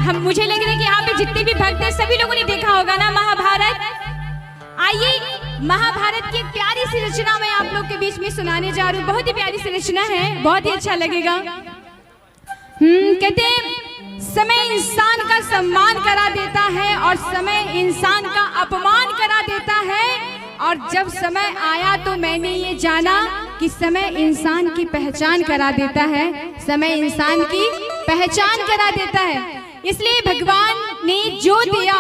मुझे लग रहा है कि यहाँ पे जितने भी भक्त हैं सभी लोगों ने देखा होगा ना महाभारत। आइए महाभारत की एक प्यारी सी रचना मैं आप लोग के बीच में सुनाने जा रही हूँ। बहुत ही प्यारी सी रचना है, बहुत ही अच्छा लगेगा। कहते हैं समय इंसान का सम्मान करा देता है और समय इंसान का अपमान करा देता है। और जब समय आया तो मैंने ये जाना कि समय इंसान की पहचान करा देता है, समय इंसान की पहचान करा देता है। इसलिए भगवान ने जो दिया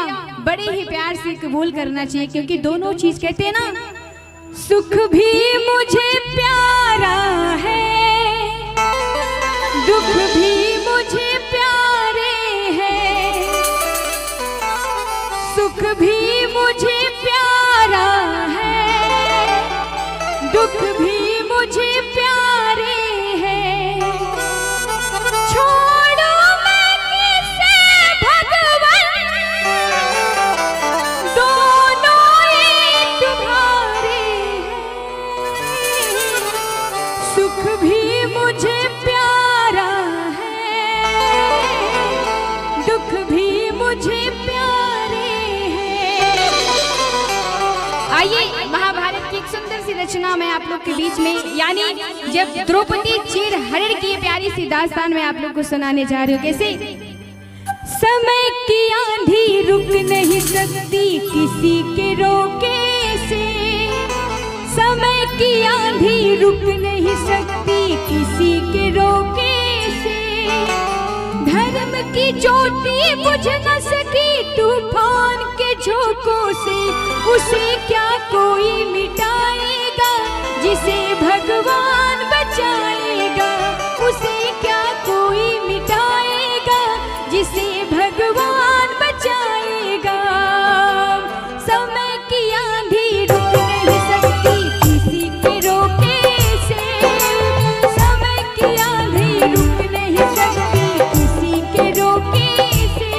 बड़े ही प्यार से कबूल करना चाहिए, क्योंकि दोनों चीज कहते हैं ना, सुख भी मुझे प्यारा है, दुख भी मुझे प्यारे हैं, सुख भी मुझे प्यारा है, दुख भी मुझे प्यारे हैं। छोड़ो मैं किसे भगवान, दोनों ही तुम्हारे हैं। सुख भी मुझे प्यारा है, दुख भी मुझे प्यारे हैं। आइए महाभारत की एक सुंदर सी रचना मैं आप लोग के बीच में, यानी जब द्रौपदी चीर हरण की प्यारी सी दास्तान मैं आप लोग को सुनाने जा रही हूँ। कैसे? समय की आंधी रुक नहीं सकती किसी के रोके से, समय की आंधी रुक नहीं सकती किसी के रोके से। धर्म की ज्योति बुझ न सकी तूफान के झोंकों से, उसे क्या कोई मिटाएगा जिसे भगवान बचाएगा, उसे क्या कोई मिटाएगा जिसे भगवान बचाएगा। समय की आंधी रुक नहीं सकती किसी के रोके से, समय की आंधी रुक नहीं सकती किसी के रोके से।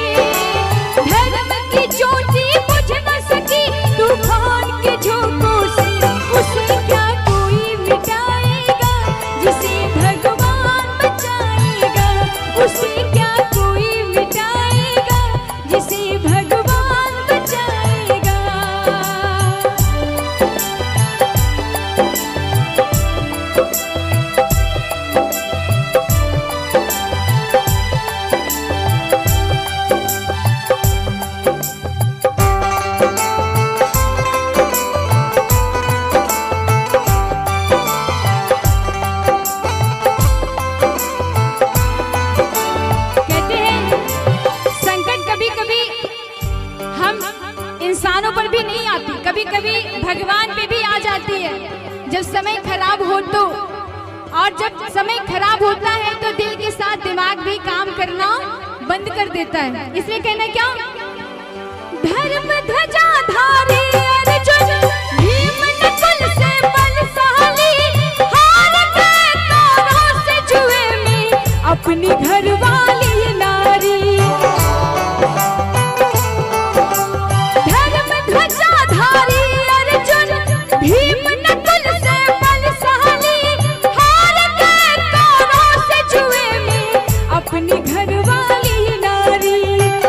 धर्म की ज्योति बुझ न सकी तूफान के झोंकों से, उसे क्या कोई मिटाएगा जिसे भगवान बचाएगा, उसे क्या कोई मिटाएगा जिसे भगवान बचाएगा। कहते हैं संकट कभी कभी हम इंसानों पर भी नहीं आती, कभी कभी भगवान पे भी आ जाती है। जब समय खराब हो तो, और जब समय खराब होता है तो दिल के साथ दिमाग भी काम करना बंद कर देता है। इसलिए कहना क्या, धर्म ध्वजा धारी अर्जुन भीम नकुल से बलशाली, हार गए कौरवों से जुए में अपनी घरवाली नारी। धर्म ध्वजा धारी अर्जुन भीम नकुल से बलशाली, हार गए कौरवों से जुए में अपनी घरवाली नारी,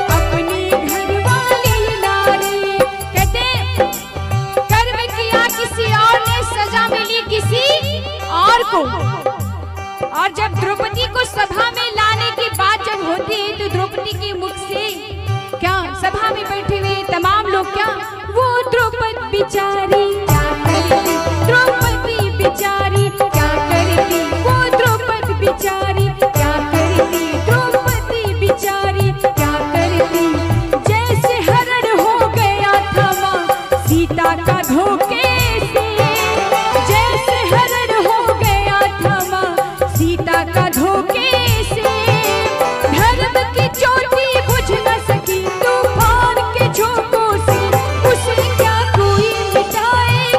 अपनी घरवाली नारी। कहते कर्म किया किसी और ने, सजा मिली किसी और को। और जब द्रौपदी को सभा में लाने की बात जब होती है तो द्रौपदी के मुख से क्या, सभा में बैठे हुए तमाम लोग क्या, वो द्रौपदी बिचारी क्या करती, द्रौपदी बिचारी क्या करती, वो द्रौपदी बिचारी क्या करती, द्रौपदी बिचारी क्या करती। जैसे हरण हो गया था मां सीता का धोखे से, जैसे हरण हो गया था मां सीता का धोखे से। धर्म की ज्योति बुझ न सकी तूफान के झोंकों से, उसे क्या कोई मिटाए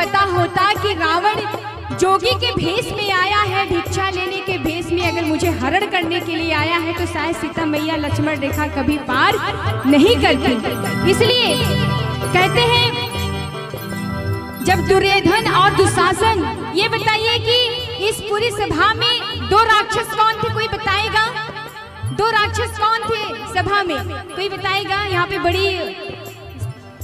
पता होता कि रावण जोगी के भेष में आया है, भिक्षा लेने के भेष में, अगर मुझे हरण करने के लिए आया है तो शायद सीता मैया लक्ष्मण रेखा कभी पार नहीं करती। इसलिए कहते हैं जब दुर्योधन और दुशासन, ये बताइए कि इस पूरी सभा में दो राक्षस कौन थे, कोई बताएगा? दो राक्षस कौन थे सभा में, कोई बताएगा? यहाँ पे बड़ी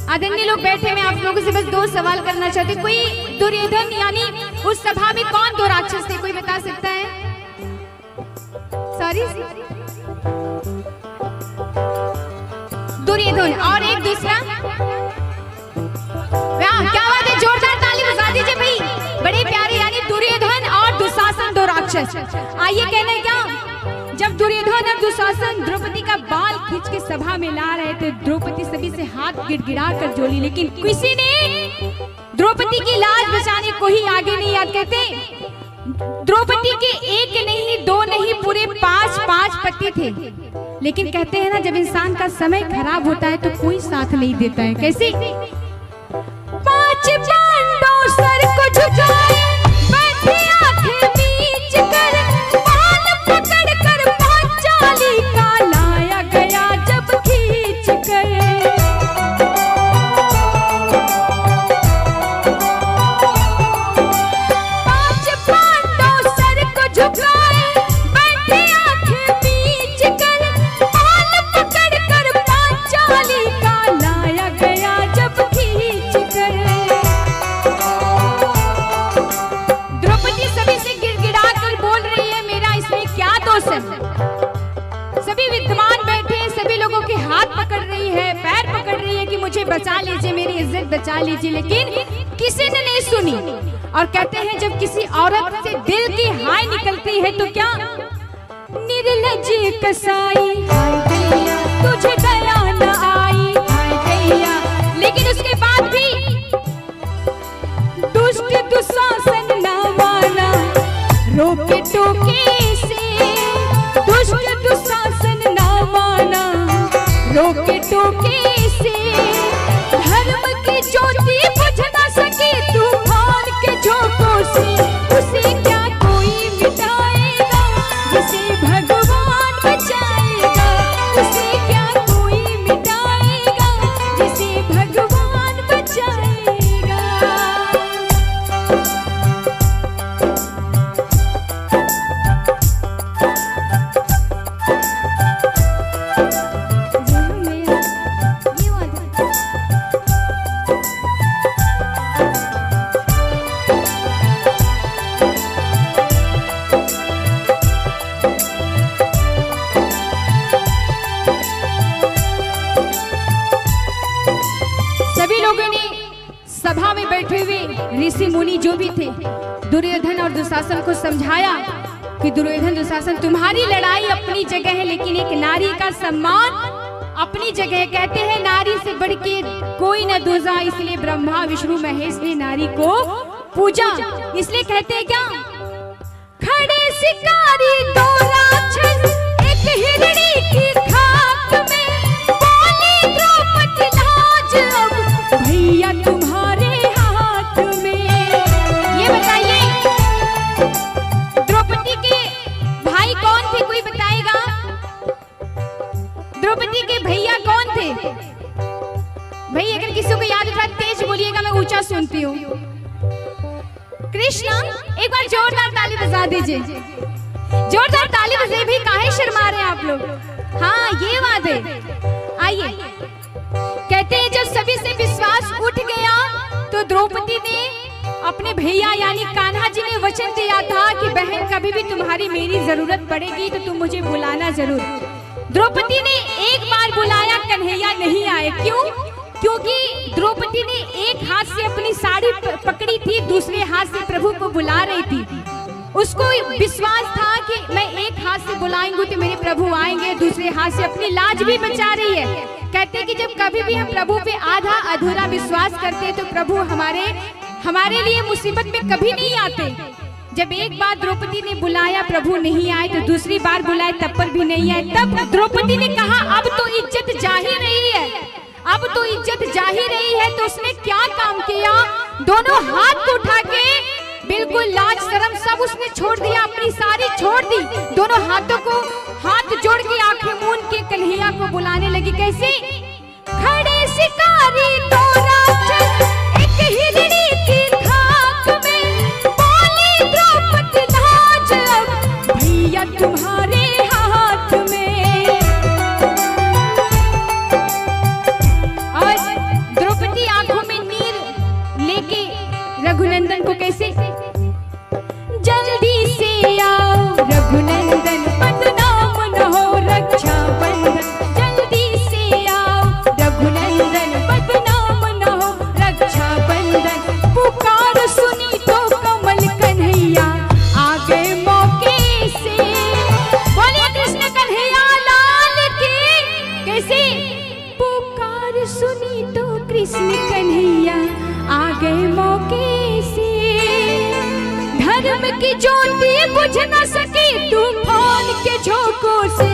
आदरणीय लोग बैठे, मैं आप लोगों से बस दो सवाल करना चाहती हूँ। कोई दुर्योधन यानी उस सभा में कौन दो राक्षस थे, कोई बता सकता है? सॉरी, दुर्योधन और एक दूसरा, क्या बात है, जोरदार ताली बजा दीजिए भाई, बड़े प्यारे, यानी दुर्योधन और दुशासन दो राक्षस। आइए कहने क्या, जब दुर्योधन और दुशासन द्रौपदी का बाल खींच के सभा में ला रहे थे, द्रौपदी सभी से हाथ गिड़गिड़ा कर जोली, लेकिन किसी ने द्रौपदी की लाज बचाने को ही आगे नहीं आया। कहते द्रौपदी के एक नहीं, दो नहीं, पूरे 5 पति थे, लेकिन कहते हैं ना जब इंसान का समय खराब होता है तो कोई साथ नहीं देता है। कैसे? 5 पांडव सर को झुकाए, बैठे आंखें बीच कर, बाल पकड़ कर पांचाली का लाया गया जब खींच कर। 5 पांडव सर को झुकाए, बैठे आंखें बीच कर, बाल पकड़ कर पांचाली का लाया गया जब खींच कर। द्रौपदी सभी से गिड़गिड़ा कर बोल रही है, मेरा इसमें क्या दोष है? सभी विद्वान बैठे, सभी लोगों के हाथ पकड़ रही है, पैर पकड़ रही है कि मुझे बचा लीजिए, मेरी इज्जत बचा लीजिए, लेकिन किसी ने नहीं सुनी। और कहते हैं जब किसी औरत से दिल की हाय निकलती है तो क्या, निर्लज कसाई हाय दैया, तुझे दया न आई हाय दैया, लेकिन उसके बाद भी दुष्ट दुशासन न माना, रोके टोके से, दुष्ट दुशासन न माना, रोके टोके से, धर्म की ज्योति बुझ न सके तूफान के झोंकों से, उसे क्या कोई मिटाएगा जिसे भगवान बचाएगा, उसे क्या कोई मिटाएगा जिसे भगवान बचाएगा। सभी लोगों ने सभा में बैठे हुए ऋषि मुनि जो भी थे, दुर्योधन और दुशासन को समझाया कि दुर्योधन दुशासन तुम्हारी लड़ाई अपनी जगह है, लेकिन एक नारी का सम्मान अपनी जगह। कहते हैं नारी से बढ़ के कोई न दूजा, इसलिए ब्रह्मा विष्णु महेश ने नारी को पूजा। इसलिए कहते हैं क्या, खड़े शिकारी दो राक्षस एक हिरणी की खाक में, बोली द्रौपदी लाज अब भैया तुम्हारे हाथ में। ये बताइए द्रौपदी के भाई कौन थे, कोई बताएगा? द्रौपदी के भैया कौन थे? भाई अगर किसी को याद उठा तेज बोलिएगा, मैं ऊंचा सुनती हूँ। कृष्णा, एक बार जोरदार ताली बजा दीजिए, जोरदार ताली बजे भी, काहे शर्मा रहे हैं आप लोग? हाँ ये बात है। आइए, कहते हैं जब सभी से विश्वास उठ गया तो द्रौपदी ने अपने भैया यानी कान्हा जी ने वचन दिया था कि बहन कभी भी तुम्हारी मेरी जरूरत पड़ेगी तो तुम मुझे बुलाना जरूर। द्रौपदी ने एक बार बुलाया, कन्हैया नहीं आए। क्यों? क्योंकि द्रौपदी ने एक हाथ से अपनी साड़ी पकड़ी थी, दूसरे हाथ से प्रभु को बुला रही थी। उसको विश्वास था कि मैं एक हाथ से बुलाएंगे तो मेरे प्रभु आएंगे, दूसरे हाथ से अपनी लाज भी बचा रही है। कहते कि जब कभी भी हम प्रभु पे आधा अधूरा विश्वास करते हैं तो प्रभु हमारे लिए मुसीबत में कभी नहीं आते। जब एक बार द्रौपदी ने बुलाया, प्रभु नहीं आए, तो दूसरी बार बुलाए, तब पर भी नहीं आए। तब द्रौपदी ने कहा अब तो इज्जत जा ही रही है, अब तो इज्जत जा ही रही है। तो उसने क्या काम किया, दोनों हाथ को उठा के बिल्कुल लाज शर्म सब उसने छोड़ दिया, अपनी सारी छोड़ दी। दोनों हाथों को हाथ जोड़ के आंखें मूंद के कन्हैया को बुलाने लगी। कैसे? खड़े शिकारी तो राक्षस एक हिरणी की खाक में, बोली द्रौपदी लाज अब भैया तुम्हारे हाथ में। और द्रौपदी आंखों में नीर लेके रघुनंदन को कैसे? जल्दी से आओ रघुनंदन बदनाम न हो रक्षा बंधन, जल्दी से आओ रघुनंदन बदनाम न हो रक्षा बंधन। पुकार सुनी तो कमल कन्हैया आ गए मौके से, बोलिए कृष्ण कन्हैया लाल की। कैसे? पुकार सुनी तो कृष्ण कन्हैया आ गए मौके से। धर्म की ज्योति बुझ न सकी तूफान के झोंकों से,